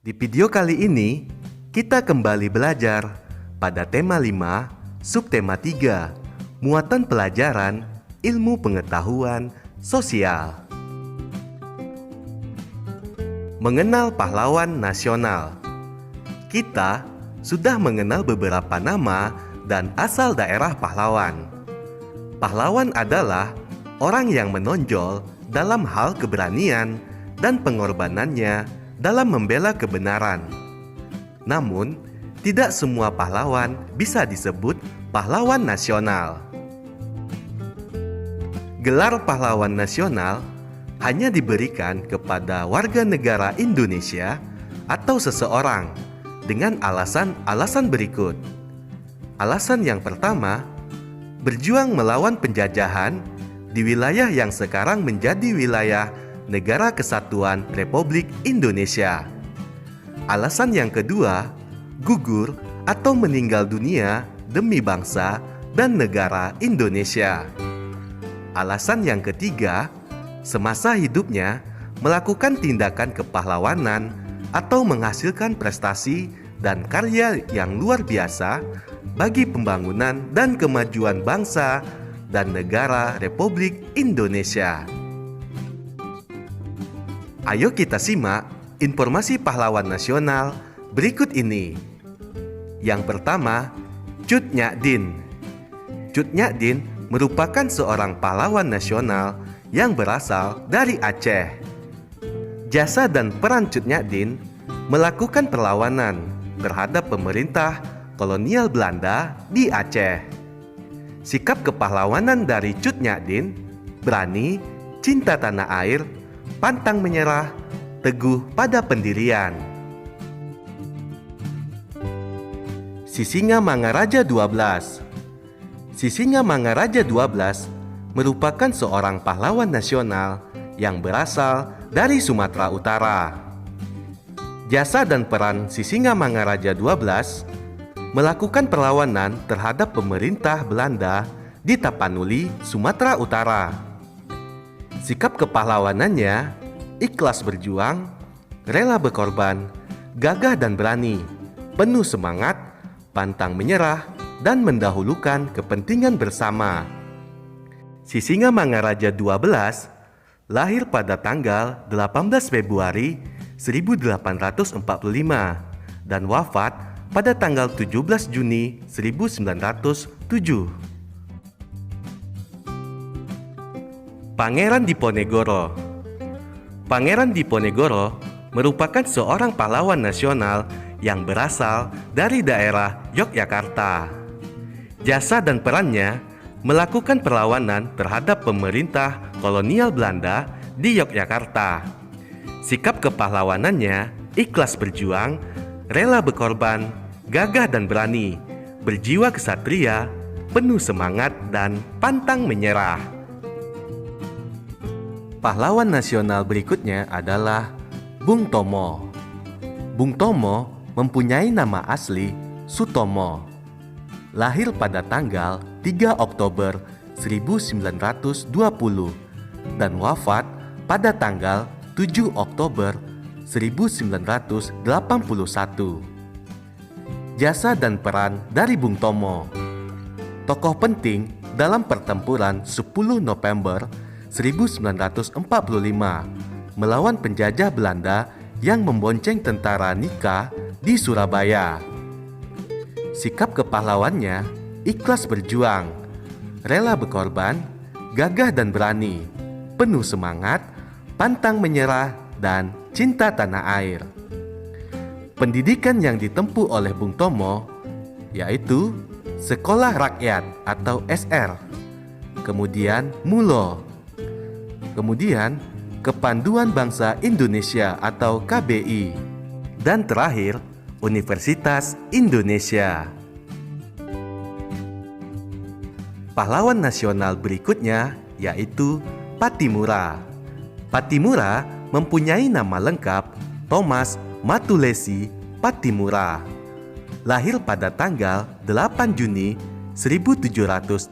Di video kali ini, kita kembali belajar pada tema 5, subtema 3, muatan pelajaran ilmu pengetahuan sosial. Mengenal pahlawan nasional. Kita sudah mengenal beberapa nama dan asal daerah pahlawan. Pahlawan adalah orang yang menonjol dalam hal keberanian dan pengorbanannya dalam membela kebenaran. Namun, tidak semua pahlawan bisa disebut pahlawan nasional. Gelar pahlawan nasional hanya diberikan kepada warga negara Indonesia atau seseorang dengan alasan-alasan berikut. Alasan yang pertama, berjuang melawan penjajahan di wilayah yang sekarang menjadi wilayah Negara Kesatuan Republik Indonesia. Alasan yang kedua, gugur atau meninggal dunia demi bangsa dan negara Indonesia. Alasan yang ketiga, semasa hidupnya melakukan tindakan kepahlawanan atau menghasilkan prestasi dan karya yang luar biasa bagi pembangunan dan kemajuan bangsa dan negara Republik Indonesia. Ayo kita simak informasi pahlawan nasional berikut ini. Yang pertama, Cut Nyak Dien. Cut Nyak Dien merupakan seorang pahlawan nasional yang berasal dari Aceh. Jasa dan peran Cut Nyak Dien melakukan perlawanan terhadap pemerintah kolonial Belanda di Aceh. Sikap kepahlawanan dari Cut Nyak Dien berani, cinta tanah air, pantang menyerah, teguh pada pendirian. Sisingamangaraja 12. Sisingamangaraja 12 merupakan seorang pahlawan nasional yang berasal dari Sumatera Utara. Jasa dan peran Sisingamangaraja 12 melakukan perlawanan terhadap pemerintah Belanda di Tapanuli, Sumatera Utara. Sikap kepahlawanannya ikhlas berjuang, rela berkorban, gagah dan berani, penuh semangat, pantang menyerah, dan mendahulukan kepentingan bersama. Sisingamangaraja 12 lahir pada tanggal 18 Februari 1845 dan wafat pada tanggal 17 Juni 1907. Pangeran Diponegoro. Pangeran Diponegoro merupakan seorang pahlawan nasional yang berasal dari daerah Yogyakarta. Jasa dan perannya melakukan perlawanan terhadap pemerintah kolonial Belanda di Yogyakarta. Sikap kepahlawanannya ikhlas berjuang, rela berkorban, gagah dan berani, berjiwa kesatria, penuh semangat dan pantang menyerah. Pahlawan nasional berikutnya adalah Bung Tomo. Bung Tomo mempunyai nama asli Sutomo. Lahir pada tanggal 3 Oktober 1920 dan wafat pada tanggal 7 Oktober 1981. Jasa dan peran dari Bung Tomo. Tokoh penting dalam pertempuran 10 November 1945 melawan penjajah Belanda yang membonceng tentara Nika di Surabaya. Sikap kepahlawannya ikhlas berjuang, rela berkorban, gagah dan berani, penuh semangat, pantang menyerah, dan cinta tanah air. Pendidikan yang ditempuh oleh Bung Tomo yaitu Sekolah Rakyat atau SR, kemudian MULO, kemudian Kepanduan Bangsa Indonesia atau KBI, dan terakhir Universitas Indonesia. Pahlawan nasional berikutnya yaitu Pattimura. Pattimura mempunyai nama lengkap Thomas Matulesi Pattimura. Lahir pada tanggal 8 Juni 1783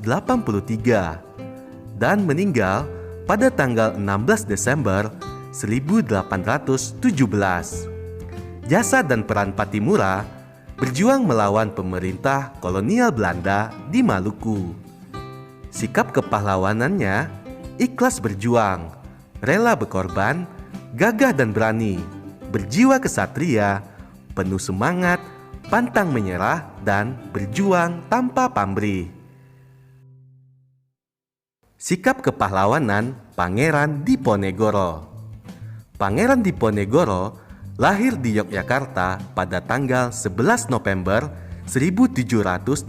dan meninggal pada tanggal 16 Desember 1817. Jasa dan peran Pattimura berjuang melawan pemerintah kolonial Belanda di Maluku. Sikap kepahlawanannya ikhlas berjuang, rela berkorban, gagah dan berani, berjiwa kesatria, penuh semangat, pantang menyerah, dan berjuang tanpa pamrih. Sikap kepahlawanan Pangeran Diponegoro. Pangeran Diponegoro lahir di Yogyakarta pada tanggal 11 November 1785.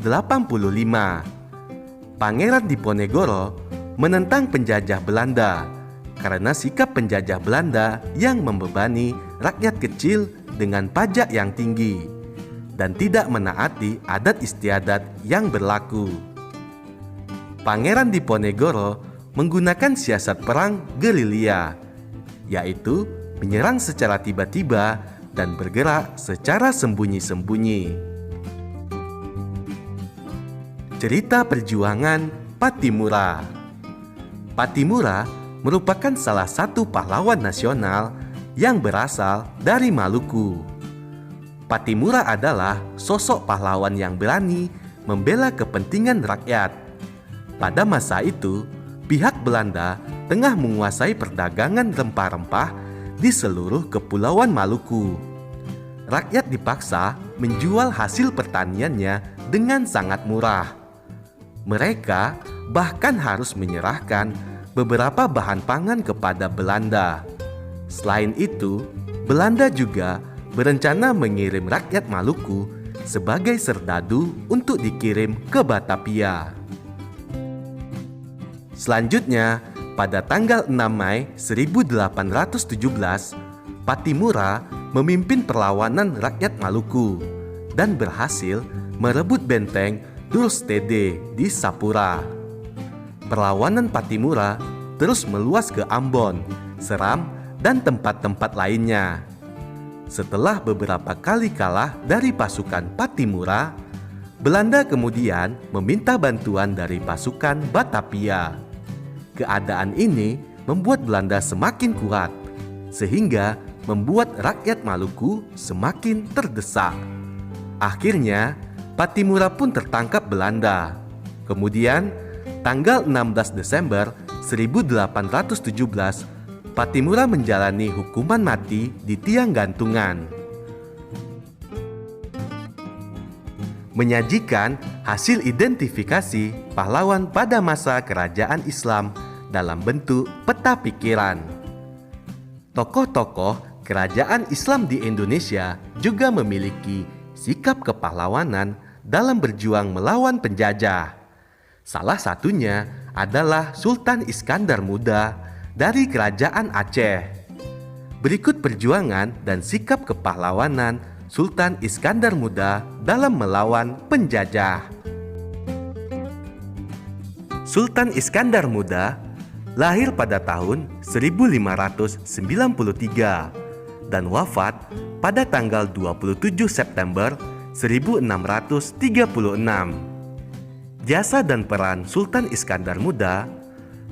Pangeran Diponegoro menentang penjajah Belanda karena sikap penjajah Belanda yang membebani rakyat kecil dengan pajak yang tinggi dan tidak menaati adat istiadat yang berlaku. Pangeran Diponegoro menggunakan siasat perang gerilya, yaitu menyerang secara tiba-tiba dan bergerak secara sembunyi-sembunyi. Cerita perjuangan Pattimura. Pattimura merupakan salah satu pahlawan nasional yang berasal dari Maluku. Pattimura adalah sosok pahlawan yang berani membela kepentingan rakyat. Pada masa itu, pihak Belanda tengah menguasai perdagangan rempah-rempah di seluruh kepulauan Maluku. Rakyat dipaksa menjual hasil pertaniannya dengan sangat murah. Mereka bahkan harus menyerahkan beberapa bahan pangan kepada Belanda. Selain itu, Belanda juga berencana mengirim rakyat Maluku sebagai serdadu untuk dikirim ke Batavia. Selanjutnya, pada tanggal 6 Mei 1817, Pattimura memimpin perlawanan rakyat Maluku dan berhasil merebut benteng Dulstede di Sapura. Perlawanan Pattimura terus meluas ke Ambon, Seram, dan tempat-tempat lainnya. Setelah beberapa kali kalah dari pasukan Pattimura, Belanda kemudian meminta bantuan dari pasukan Batavia. Keadaan ini membuat Belanda semakin kuat, sehingga membuat rakyat Maluku semakin terdesak. Akhirnya, Pattimura pun tertangkap Belanda. Kemudian, tanggal 16 Desember 1817, Pattimura menjalani hukuman mati di tiang gantungan. Menyajikan hasil identifikasi pahlawan pada masa kerajaan Islam dalam bentuk peta pikiran. Tokoh-tokoh kerajaan Islam di Indonesia juga memiliki sikap kepahlawanan dalam berjuang melawan penjajah. Salah satunya adalah Sultan Iskandar Muda dari Kerajaan Aceh. Berikut perjuangan dan sikap kepahlawanan Sultan Iskandar Muda dalam melawan penjajah. Sultan Iskandar Muda lahir pada tahun 1593 dan wafat pada tanggal 27 September 1636. Jasa dan peran Sultan Iskandar Muda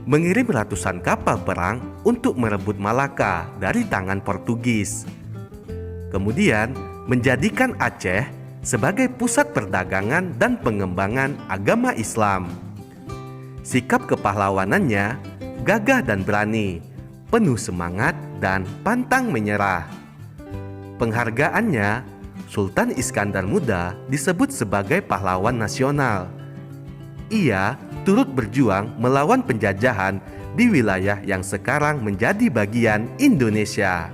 mengirim ratusan kapal perang untuk merebut Malaka dari tangan Portugis. Kemudian menjadikan Aceh sebagai pusat perdagangan dan pengembangan agama Islam. Sikap kepahlawanannya gagah dan berani, penuh semangat dan pantang menyerah. Penghargaannya, Sultan Iskandar Muda disebut sebagai pahlawan nasional. Ia turut berjuang melawan penjajahan di wilayah yang sekarang menjadi bagian Indonesia.